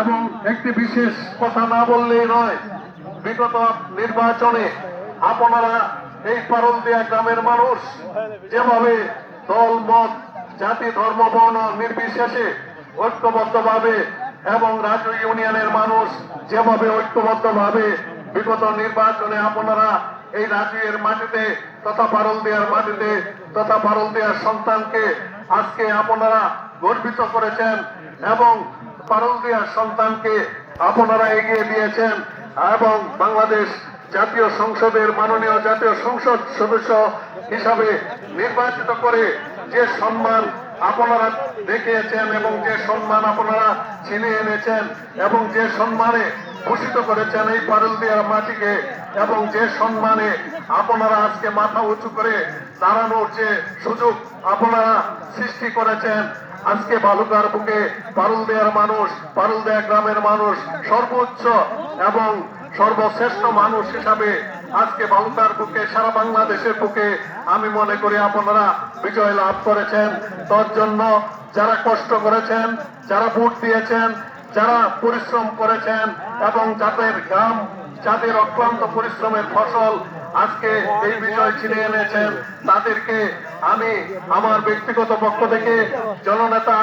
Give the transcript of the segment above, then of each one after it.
এবং একটি বিশেষ কথা না বললেই নয়, বিগত নির্বাচনে আপনারা এই পারুলদিয়া গ্রামের মানুষ যেভাবে দল মত জাতি ধর্ম বর্ণ নির্বিশেষে ঐক্যবদ্ধভাবে এবং রাজু ইউনিয়নের মানুষ যেভাবে ঐক্যবদ্ধভাবে বিগত নির্বাচনে আপনারা এই রাজুয়ের মাটিতে তথা পারুলদিয়ার মাটিতে তথা পারুলদিয়ার সন্তানকে আজকে আপনারা গর্বিত করেছেন এবং পারুলদিয়ার সন্তানকে আপনারা এগিয়ে দিয়েছেন এবং বাংলাদেশ জাতীয় সংসদের মাননীয় জাতীয় সংসদ সদস্য হিসাবে নির্বাচিত করে যে সম্মান আপনারা দেখিয়েছেন এবং যে সম্মান আপনারা ছিনিয়ে এনেছেন এবং যে সম্মানে ভূষিত করেছেন এই পারুলদিয়ার মাটিকে এবং যে সম্মানে আপনারা আজকে মাথা উঁচু করে দাঁড়ানোর যে সুযোগ আপনারা সৃষ্টি করেছেন, আজকে বালুকার বুকে পারুলদিয়ার মানুষ, পারুলদিয়া গ্রামের মানুষ সর্বোচ্চ এবং সর্বশ্রেষ্ঠ মানুষ হিসাবে আজকে বালুকার বুকে সারা বাংলাদেশের বুকে আমি মনে করি আপনারা বিজয় লাভ করেছেন। তার জন্য যারা কষ্ট করেছেন, যারা ভোট দিয়েছেন, যারা পরিশ্রম করেছেন এবং যাদের অক্লান্ত পরিশ্রমের ফসল আজকে এই বিজয় ছিনিয়ে এনেছেন, তাদেরকে আমি আমার ব্যক্তিগত পক্ষ থেকে জননেতা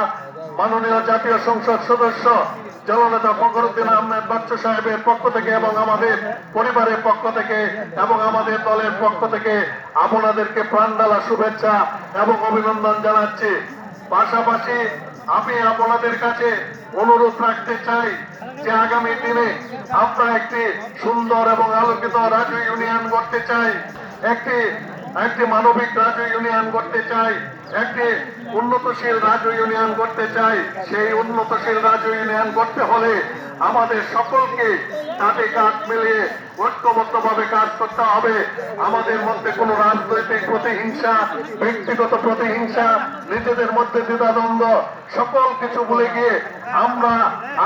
মাননীয় জাতীয় সংসদ সদস্য জননেতা ফখরুদ্দিন আহমেদ বাচ্চু সাহেবের পক্ষ থেকে এবং আমাদের পরিবারের পক্ষ থেকে এবং আমাদের দলের পক্ষ থেকে আপনাদেরকে প্রাণঢালা শুভেচ্ছা এবং অভিনন্দন জানাচ্ছি। পাশাপাশি আমি আপনাদের কাছে অনুরোধ রাখতে চাই যে আগামী দিনে আমরা একটি সুন্দর এবং আলোকিত রাজু ইউনিয়ন করতে চাই, একটি মানবিক রাজু ইউনিয়ন করতে চাই, একটি উন্নতশীল রাজু ইউনিয়ন করতে চাই। সেই উন্নতশীল রাজু ইউনিয়ন করতে হলে আমাদের সকলকে কাঁধে কাঁধ মিলিয়ে ঐক্যবদ্ধভাবে কাজ করতে হবে। আমাদের মধ্যে কোনো রাজনৈতিক প্রতিহিংসা, ব্যক্তিগত প্রতিহিংসা, নিজেদের মধ্যে দ্বিধাদ্বন্দ্ব সকল কিছু ভুলে গিয়ে আমরা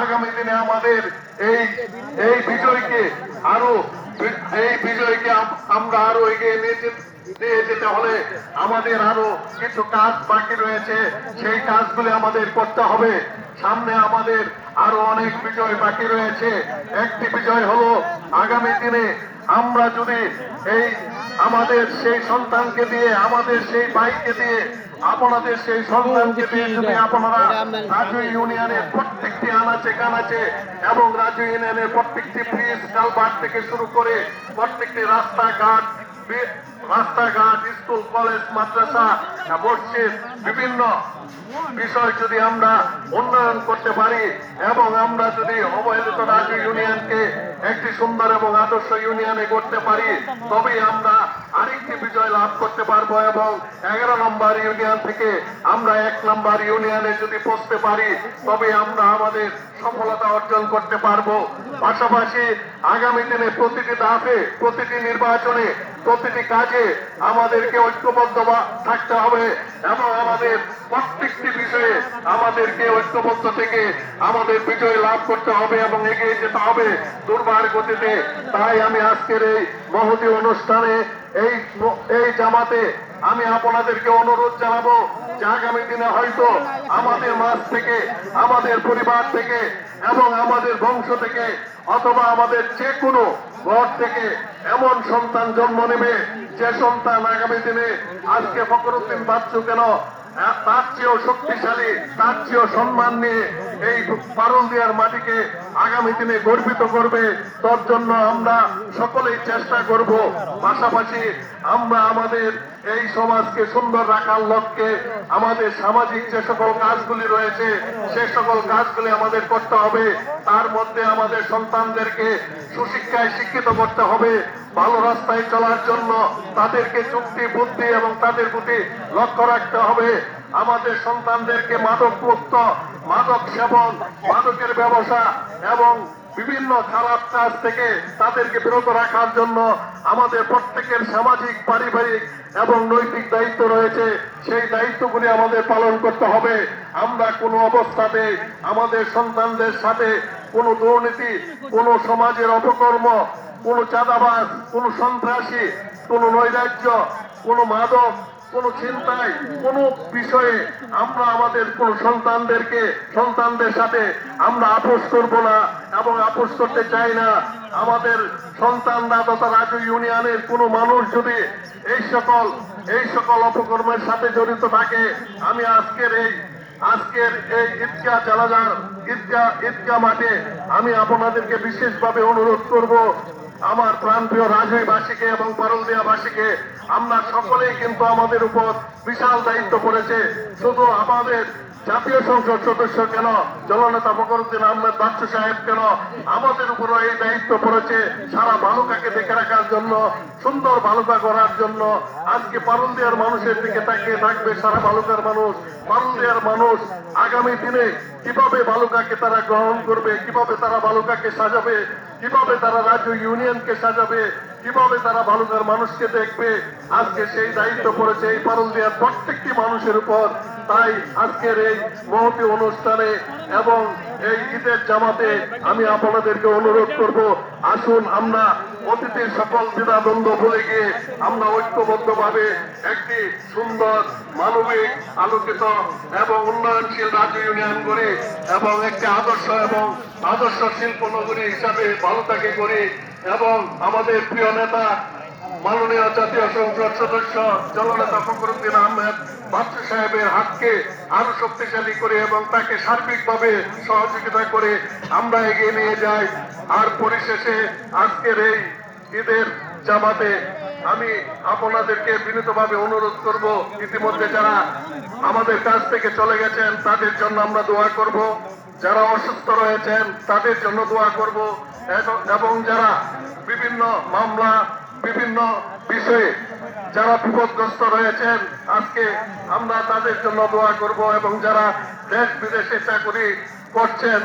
আগামী দিনে আমাদের এই বিজয়কে আমরা আরো এগিয়ে নিয়ে যেতে হলে আমাদের আরো কিছু কাজ বাকি রয়েছে, সেই কাজগুলি আমাদের করতে হবে। সামনে আমাদের আরো অনেক বিজয় বাকি রয়েছে। একটি বিজয় হলো আগামী দিনে আমরা যদি আমাদের সেই সন্তানকে দিয়ে, আমাদের সেই ভাইকে দিয়ে, আপনাদের সেই সন্তানকে দিয়ে যদি আপনারা রাজু ইউনিয়নের প্রত্যেকটি আনাচে কানাচে এবং রাজু ইউনিয়নের প্রত্যেকটি ব্রিজ কালভার্ট থেকে শুরু করে প্রত্যেকটি রাস্তাঘাট, স্কুল কলেজ মাদ্রাসা মসজিদ বিভিন্ন বিষয় যদি আমরা উন্নয়ন করতে পারি এবং আমরা যদি অবহেলিত রাজু ইউনিয়নকে একটি সুন্দর এবং আদর্শ ইউনিয়নে করতে পারি, তবেই আমরা আরেকটি বিজয় লাভ করতে পারবো এবং 11 নম্বর ইউনিয়ন থেকে আমরা 1 নম্বর ইউনিয়নে যদি পৌঁছতে পারি তবে আমরা আমাদের সফলতা অর্জন করতে পারবো। পাশাপাশি আগামী দিনে প্রতিটি ধাপে, প্রতিটি নির্বাচনে, প্রতিটি কাজে আমাদেরকে ঐক্যবদ্ধ থাকতে হবে এবং আমাদের প্রত্যেকটি বিষয়ে আমাদেরকে ঐক্যবদ্ধ থেকে আমাদের বিজয় লাভ করতে হবে এবং এগিয়ে যেতে হবে দুর্বার গতিতে। তাই আমি আজকের এই মহতী অনুষ্ঠানে এই জামাতে আমি আপনাদেরকে অনুরোধ জানাবো যে আগামী দিনে হয়তো আমাদের মাঝ থেকে, আমাদের পরিবার থেকে এবং আমাদের বংশ থেকে অথবা আমাদের যে কোনো ঘর থেকে এমন সন্তান জন্ম নেবে যে সন্তান আগামী দিনে আজকে ফখরুদ্দিন বাচ্চু কেন তার চেয়েও শক্তিশালী, তার চেয়েও সম্মান নিয়ে এই পারুলদিয়ার মাটিকে আগামী দিনে গর্বিত করবে। তার জন্য আমরা সকলেই চেষ্টা করব। পাশাপাশি আমরা আমাদের এই সমাজকে সুন্দর রাখার লক্ষ্যে আমাদের সামাজিক যে সকল কাজগুলি রয়েছে সে সকল কাজগুলি আমাদের করতে হবে। তার মধ্যে আমাদের সন্তানদেরকে সুশিক্ষায় শিক্ষিত করতে হবে, ভালো রাস্তায় চলার জন্য তাদেরকে যুক্তি বুদ্ধি এবং তাদের প্রতি লক্ষ্য রাখতে হবে। আমাদের সন্তানদেরকে মাদক মুক্ত, মাদক সেবন, মাদকের ব্যবসা এবং বিভিন্ন খারাপ কাজ থেকে তাদেরকে বিরত রাখার জন্য আমাদের প্রত্যেকের সামাজিক, পারিবারিক এবং নৈতিক দায়িত্ব রয়েছে। সেই দায়িত্বগুলি আমাদের পালন করতে হবে। আমরা কোনো অবস্থাতে আমাদের সন্তানদের সাথে কোনো দুর্নীতি, কোনো সমাজের অপকর্ম, কোনো চাঁদাবাজ, কোনো সন্ত্রাসী, কোনো নৈরাজ্য, কোনো মাদক, কোন চিন্তায় কোন বিষয়ে আমরা আমাদের কোন সন্তানদের সাথে আমরা আপোষ করব না এবং আপোষ করতে চাই না। আমাদের সন্তানরা তথা রাজু ইউনিয়নের কোন মানুষ যদি এই সকল অপকর্মের সাথে জড়িত থাকে, আমি আজকের এই ঈদগাহ মাঠে আমি আপনাদেরকে বিশেষভাবে অনুরোধ করব, আমার প্রাণপ্রিয় রাজুইবাসীকে এবং পারুলদিয়াবাসীকে, আমরা সকলেই কিন্তু আমাদের উপর বিশাল দায়িত্ব পড়েছে। শুধু আমাদের জাতীয় সংসদ সদস্য কেন, জননেতা ফখরুদ্দিন আহমেদ বাচ্চু সাহেব কেন, আমাদের উপরও এই দায়িত্ব পড়েছে সারা বালুকাকে দেখে রাখার জন্য, সুন্দর বালুকা করার জন্য। আজকে পারুলদিয়ার মানুষের দিকে তাকিয়ে থাকবে সারা বালুকার মানুষ। পারুলদিয়ার মানুষ আগামী দিনে কিভাবে বালুকাকে তারা গ্রহণ করবে, কিভাবে তারা বালুকাকে সাজাবে, কিভাবে তারা রাজ্য ইউনিয়নকে সাজাবে, কিভাবে তারা বালুকার মানুষকে দেখবে, আজকে সেই দায়িত্ব পড়েছে এই পারুলদিয়ার প্রত্যেকটি মানুষের উপর। তাই আজকের এই মহতী অনুষ্ঠানে এবং এই ঈদের জামাতে আমি আপনাদেরকে অনুরোধ করব, আসুন আমরা অতীতের সকল দ্বিধাদ্বন্দ্ব ভুলে গিয়ে আমরা ঐক্যবদ্ধভাবে একটি সুন্দর, মানবিক, আলোকিত এবং উন্নয়নশীল রাজ্য ইউনিয়ন করি এবং একটি আদর্শ শিল্প নগরী হিসাবে বালুকাকে করি এবং আমাদের প্রিয় নেতা মাননীয় জাতীয় সংসদ সদস্য জননেতা ফখরুদ্দিন আহমেদ বাচ্চু সাহেবের হাতকে আরো শক্তিশালী করে এবং তাকে সার্বিকভাবে সহযোগিতা করে আমরা এগিয়ে নিয়ে যাই। আর পরিশেষে আজকের এই ঈদের জামাতে আমি আপনাদেরকে বিনীতভাবে অনুরোধ করব, ইতিমধ্যে যারা আমাদের কাছ থেকে চলে গেছেন তাদের জন্য আমরা দোয়া করব, যারা অসুস্থ রয়েছেন তাদের জন্য দোয়া করব এবং যারা বিভিন্ন মামলা, বিভিন্ন বিষয়ে যারা বিপদগ্রস্ত রয়েছেন আজকে আমরা তাদের জন্য দোয়া করব এবং যারা দেশ বিদেশে চাকরি করছেন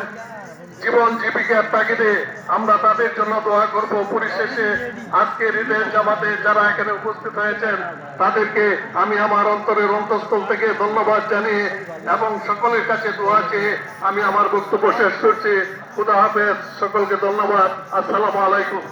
জীবন জীবিকার তাগিদে আমরা তাদের জন্য দোয়া করব। পরিশেষে আজকের ঈদের জামাতে যারা এখানে উপস্থিত হয়েছেন তাদেরকে আমি আমার অন্তরের অন্তঃস্থল থেকে ধন্যবাদ জানিয়ে এবং সকলের কাছে দোয়া চেয়ে আমি আমার বক্তব্য শেষ করছি। খুদা হাফেজ, সকলকে ধন্যবাদ। আসসালামু আলাইকুম।